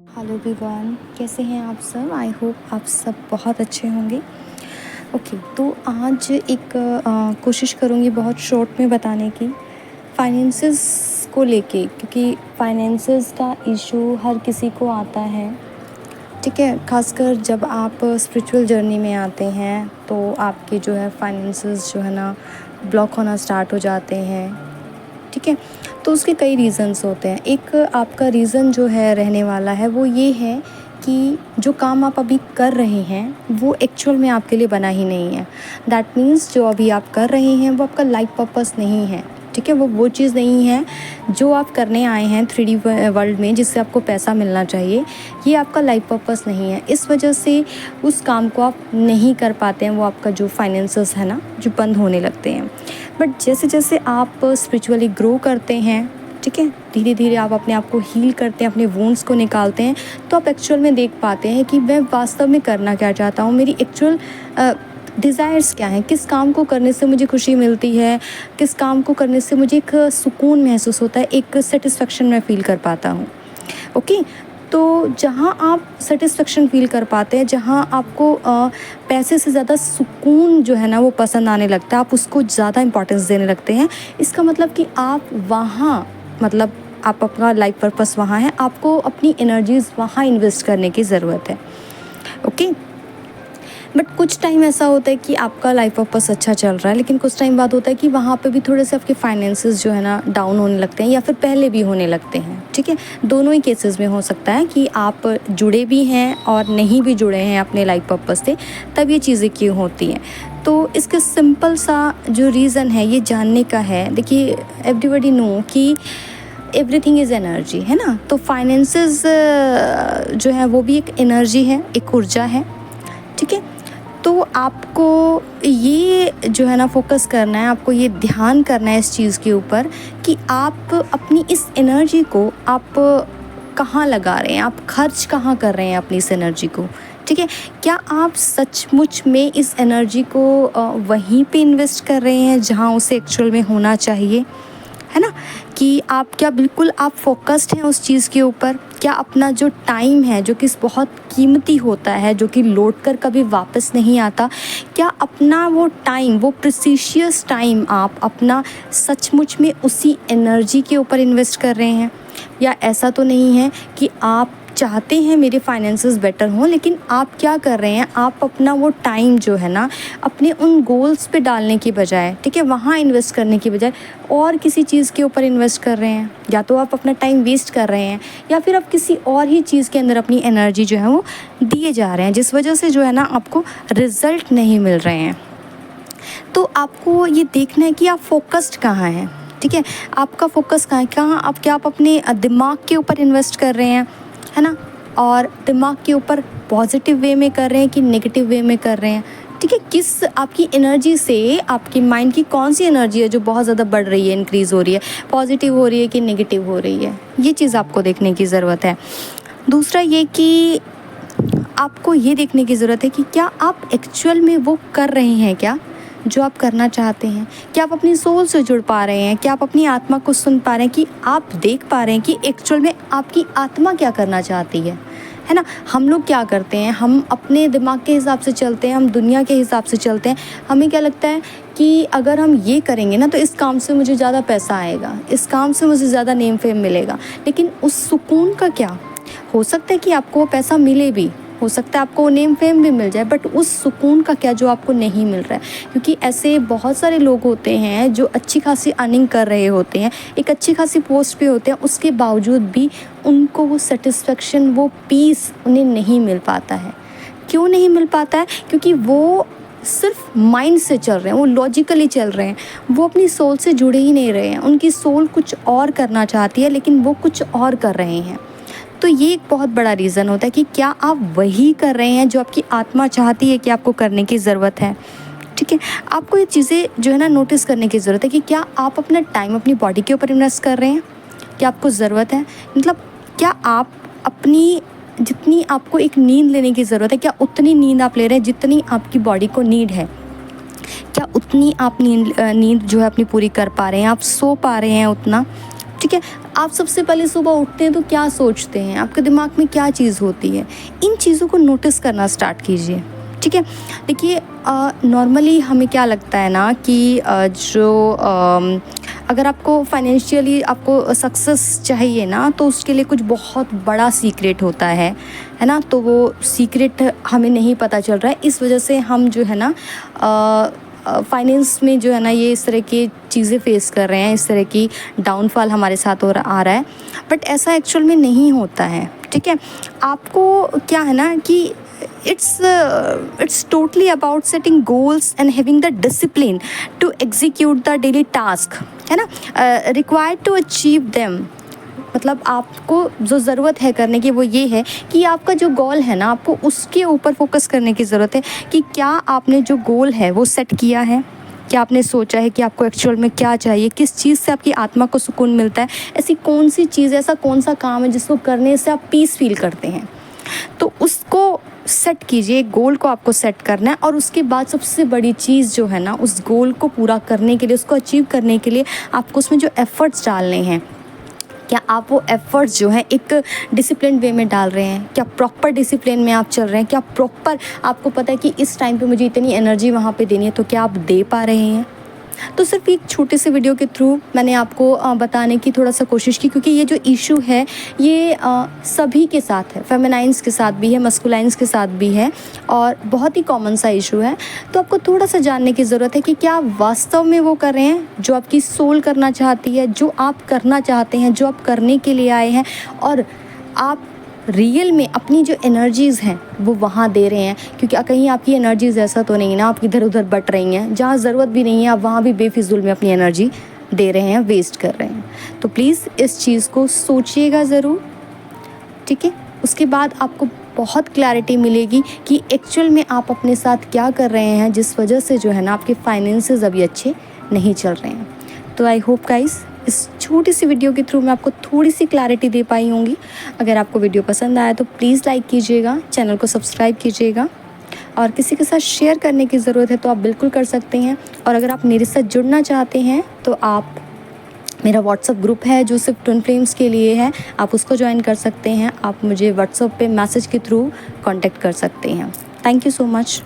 Hello everyone, कैसे हैं आप सब। आई होप आप सब बहुत अच्छे होंगे। ओके, तो आज एक कोशिश करूँगी बहुत शॉर्ट में बताने की फाइनेंसेस को लेके, क्योंकि फाइनेंसेस का इशू हर किसी को आता है। ठीक है, खासकर जब आप स्पिरिचुअल जर्नी में आते हैं तो आपके जो है फाइनेंसेस जो है ना ब्लॉक होना स्टार्ट हो जाते हैं। ठीक है, तो उसके कई रीज़न्स होते हैं। एक आपका रीज़न जो है रहने वाला है वो ये है कि जो काम आप अभी कर रहे हैं वो एक्चुअल में आपके लिए बना ही नहीं है। दैट मीन्स जो अभी आप कर रहे हैं वो आपका लाइफ पर्पस नहीं है। ठीक है, वो चीज़ नहीं है जो आप करने आए हैं 3D वर्ल्ड में जिससे आपको पैसा मिलना चाहिए। ये आपका लाइफ पर्पस नहीं है, इस वजह से उस काम को आप नहीं कर पाते हैं। वो आपका जो फाइनेंसेस है ना जो बंद होने लगते हैं। बट जैसे जैसे आप स्पिरिचुअली ग्रो करते हैं, ठीक है, धीरे धीरे आप अपने आप को हील करते हैं, अपने वुंड्स को निकालते हैं, तो आप एक्चुअल में देख पाते हैं कि मैं वास्तव में करना क्या चाहता हूँ, मेरी एक्चुअल डिज़ायर्स क्या हैं, किस काम को करने से मुझे खुशी मिलती है, किस काम को करने से मुझे एक सुकून महसूस होता है, एक सेटिस्फेक्शन मैं फ़ील कर पाता हूँ। ओके, तो जहाँ आप सेटिस्फेक्शन फ़ील कर पाते हैं, जहाँ आपको पैसे से ज़्यादा सुकून जो है ना वो पसंद आने लगता है, आप उसको ज़्यादा इम्पोर्टेंस देने लगते हैं, इसका मतलब कि आप वहाँ मतलब आप अपना लाइफ पर्पस वहाँ है, आपको अपनी एनर्जीज़ वहाँ इन्वेस्ट करने की ज़रूरत है। ओके, बट कुछ टाइम ऐसा होता है कि आपका लाइफ पर्पस अच्छा चल रहा है, लेकिन कुछ टाइम बाद होता है कि वहाँ पे भी थोड़े से आपके फाइनेंसेस जो है ना डाउन होने लगते हैं, या फिर पहले भी होने लगते हैं। ठीक है, दोनों ही केसेस में हो सकता है कि आप जुड़े भी हैं और नहीं भी जुड़े हैं अपने लाइफ पर्पस से, तब ये चीज़ें क्यों होती हैं। तो इसका सिंपल सा जो रीज़न है ये जानने का है। देखिए, एवरीबॉडी नो कि एवरीथिंग इज़ एनर्जी, है ना। तो फाइनेंसेस जो है वो भी एक एनर्जी है, एक ऊर्जा है। ठीक है, तो आपको ये जो है ना फोकस करना है, आपको ये ध्यान करना है इस चीज़ के ऊपर कि आप अपनी इस एनर्जी को आप कहाँ लगा रहे हैं, आप खर्च कहाँ कर रहे हैं अपनी इस एनर्जी को। ठीक है, क्या आप सचमुच में इस एनर्जी को वहीं पे इन्वेस्ट कर रहे हैं जहाँ उसे एक्चुअल में होना चाहिए, है ना। कि आप क्या बिल्कुल आप फोकस्ड हैं उस चीज़ के ऊपर। क्या अपना जो टाइम है जो कि बहुत कीमती होता है, जो कि लौट कर कभी वापस नहीं आता, क्या अपना वो टाइम, वो प्रीशियस टाइम आप अपना सचमुच में उसी एनर्जी के ऊपर इन्वेस्ट कर रहे हैं। या ऐसा तो नहीं है कि आप चाहते हैं मेरे फाइनेंसेस बेटर हों, लेकिन आप क्या कर रहे हैं, आप अपना वो टाइम जो है ना अपने उन गोल्स पे डालने की बजाय, ठीक है, वहाँ इन्वेस्ट करने की बजाय और किसी चीज़ के ऊपर इन्वेस्ट कर रहे हैं। या तो आप अपना टाइम वेस्ट कर रहे हैं, या फिर आप किसी और ही चीज़ के अंदर अपनी एनर्जी जो है वो दिए जा रहे हैं, जिस वजह से जो है ना आपको रिज़ल्ट नहीं मिल रहे हैं। तो आपको ये देखना है कि आप फोकस्ड कहाँ हैं। ठीक है, आपका फोकस कहाँ है, कहाँ आप, क्या आप अपने दिमाग के ऊपर इन्वेस्ट कर रहे हैं, है ना, और दिमाग के ऊपर पॉजिटिव वे में कर रहे हैं कि नेगेटिव वे में कर रहे हैं। ठीक है, किस आपकी एनर्जी से, आपकी माइंड की कौन सी एनर्जी है जो बहुत ज़्यादा बढ़ रही है, इंक्रीज़ हो रही है, पॉजिटिव हो रही है कि नेगेटिव हो रही है, ये चीज़ आपको देखने की ज़रूरत है। दूसरा ये कि आपको ये देखने की ज़रूरत है कि क्या आप एक्चुअल में वो कर रहे हैं क्या जो आप करना चाहते हैं। क्या आप अपनी सोल से जुड़ पा रहे हैं, क्या आप अपनी आत्मा को सुन पा रहे हैं, कि आप देख पा रहे हैं कि एक्चुअल में आपकी आत्मा क्या करना चाहती है ना। हम लोग क्या करते हैं, हम अपने दिमाग के हिसाब से चलते हैं, हम दुनिया के हिसाब से चलते हैं। हमें क्या लगता है कि अगर हम ये करेंगे ना तो इस काम से मुझे ज़्यादा पैसा आएगा, इस काम से मुझे ज़्यादा नेम फेम मिलेगा। लेकिन उस सुकून का क्या, हो सकता है कि आपको वो पैसा मिले भी, हो सकता है आपको नेम फेम भी मिल जाए, बट उस सुकून का क्या जो आपको नहीं मिल रहा है। क्योंकि ऐसे बहुत सारे लोग होते हैं जो अच्छी खासी अर्निंग कर रहे होते हैं, एक अच्छी खासी पोस्ट पे होते हैं, उसके बावजूद भी उनको वो सेटिस्फेक्शन, वो पीस उन्हें नहीं मिल पाता है। क्यों नहीं मिल पाता है? क्योंकि वो सिर्फ माइंड से चल रहे हैं, वो लॉजिकली चल रहे हैं, वो अपनी सोल से जुड़े ही नहीं रहे हैं। उनकी सोल कुछ और करना चाहती है, लेकिन वो कुछ और कर रहे हैं। तो ये एक बहुत बड़ा रीज़न होता है कि क्या आप वही कर रहे हैं जो आपकी आत्मा चाहती है कि आपको करने की ज़रूरत है। ठीक है, आपको ये चीज़ें जो है ना नोटिस करने की ज़रूरत है कि क्या आप अपना टाइम अपनी बॉडी के ऊपर इन्वेस्ट कर रहे हैं, क्या आपको ज़रूरत है, मतलब क्या आप अपनी, जितनी आपको एक नींद लेने की ज़रूरत है, क्या उतनी नींद आप ले रहे हैं जितनी आपकी बॉडी को नीड है। क्या उतनी आप नींद जो है अपनी पूरी कर पा रहे हैं, आप सो पा रहे हैं उतना। ठीक है। आप सबसे पहले सुबह उठते हैं तो क्या सोचते हैं, आपके दिमाग में क्या चीज़ होती है, इन चीज़ों को नोटिस करना स्टार्ट कीजिए, ठीक है। देखिए नॉर्मली हमें क्या लगता है ना कि अगर आपको फाइनेंशियली आपको सक्सेस चाहिए ना, तो उसके लिए कुछ बहुत बड़ा सीक्रेट होता है ना। तो वो सीक्रेट हमें नहीं पता चल रहा है, इस वजह से हम जो है ना फाइनेंस में जो है ना ये इस तरह की चीज़ें फेस कर रहे हैं, इस तरह की डाउनफॉल हमारे साथ आ रहा है। बट ऐसा एक्चुअल में नहीं होता है, ठीक है। आपको क्या है ना कि it's totally about setting goals and having the discipline to execute the daily task, है ना, required to achieve them। मतलब आपको जो ज़रूरत है करने की वो ये है कि आपका जो गोल है ना, आपको उसके ऊपर फोकस करने की ज़रूरत है कि क्या आपने जो गोल है वो सेट किया है, क्या आपने सोचा है कि आपको एक्चुअल में क्या चाहिए, किस चीज़ से आपकी आत्मा को सुकून मिलता है, ऐसी कौन सी चीज़, ऐसा कौन सा काम है जिसको करने से आप पीस फील करते हैं। तो उसको सेट कीजिए, गोल को आपको सेट करना है। और उसके बाद सबसे बड़ी चीज़ जो है ना, उस गोल को पूरा करने के लिए, उसको अचीव करने के लिए आपको उसमें जो एफ़र्ट्स डालने हैं, क्या आप वो एफ़र्ट्स जो हैं एक डिसिप्लिन वे में डाल रहे हैं, क्या प्रॉपर डिसिप्लिन में आप चल रहे हैं, क्या प्रॉपर आपको पता है कि इस टाइम पे मुझे इतनी एनर्जी वहाँ पे देनी है, तो क्या आप दे पा रहे हैं। तो सिर्फ एक छोटे से वीडियो के थ्रू मैंने आपको बताने की थोड़ा सा कोशिश की, क्योंकि ये जो इशू है ये सभी के साथ है, फेमिनाइंस के साथ भी है, मस्कुलाइंस के साथ भी है, और बहुत ही कॉमन सा इशू है। तो आपको थोड़ा सा जानने की ज़रूरत है कि क्या आप वास्तव में वो कर रहे हैं जो आपकी सोल करना चाहती है, जो आप करना चाहते हैं, जो आप करने के लिए आए हैं, और आप रियल में अपनी जो एनर्जीज़ हैं वो वहाँ दे रहे हैं। क्योंकि कहीं आपकी एनर्जीज़ ऐसा तो नहीं ना, आप इधर उधर बट रही हैं, जहाँ ज़रूरत भी नहीं है आप वहाँ भी बेफिजूल में अपनी एनर्जी दे रहे हैं, वेस्ट कर रहे हैं। तो प्लीज़ इस चीज़ को सोचिएगा ज़रूर, ठीक है। उसके बाद आपको बहुत क्लैरिटी मिलेगी कि एक्चुअल में आप अपने साथ क्या कर रहे हैं, जिस वजह से जो है ना आपके फाइनेंसेस अभी अच्छे नहीं चल रहे हैं। तो आई होप गाइस इस छोटी सी वीडियो के थ्रू मैं आपको थोड़ी सी क्लैरिटी दे पाई होंगी। अगर आपको वीडियो पसंद आया तो प्लीज़ लाइक कीजिएगा, चैनल को सब्सक्राइब कीजिएगा, और किसी के साथ शेयर करने की ज़रूरत है तो आप बिल्कुल कर सकते हैं। और अगर आप मेरे साथ जुड़ना चाहते हैं तो आप, मेरा व्हाट्सअप ग्रुप है जो सिर्फ ट्विन फ्लेम्स के लिए है, आप उसको ज्वाइन कर सकते हैं। आप मुझे व्हाट्सअप पे मैसेज के थ्रू कांटेक्ट कर सकते हैं। Thank you so much.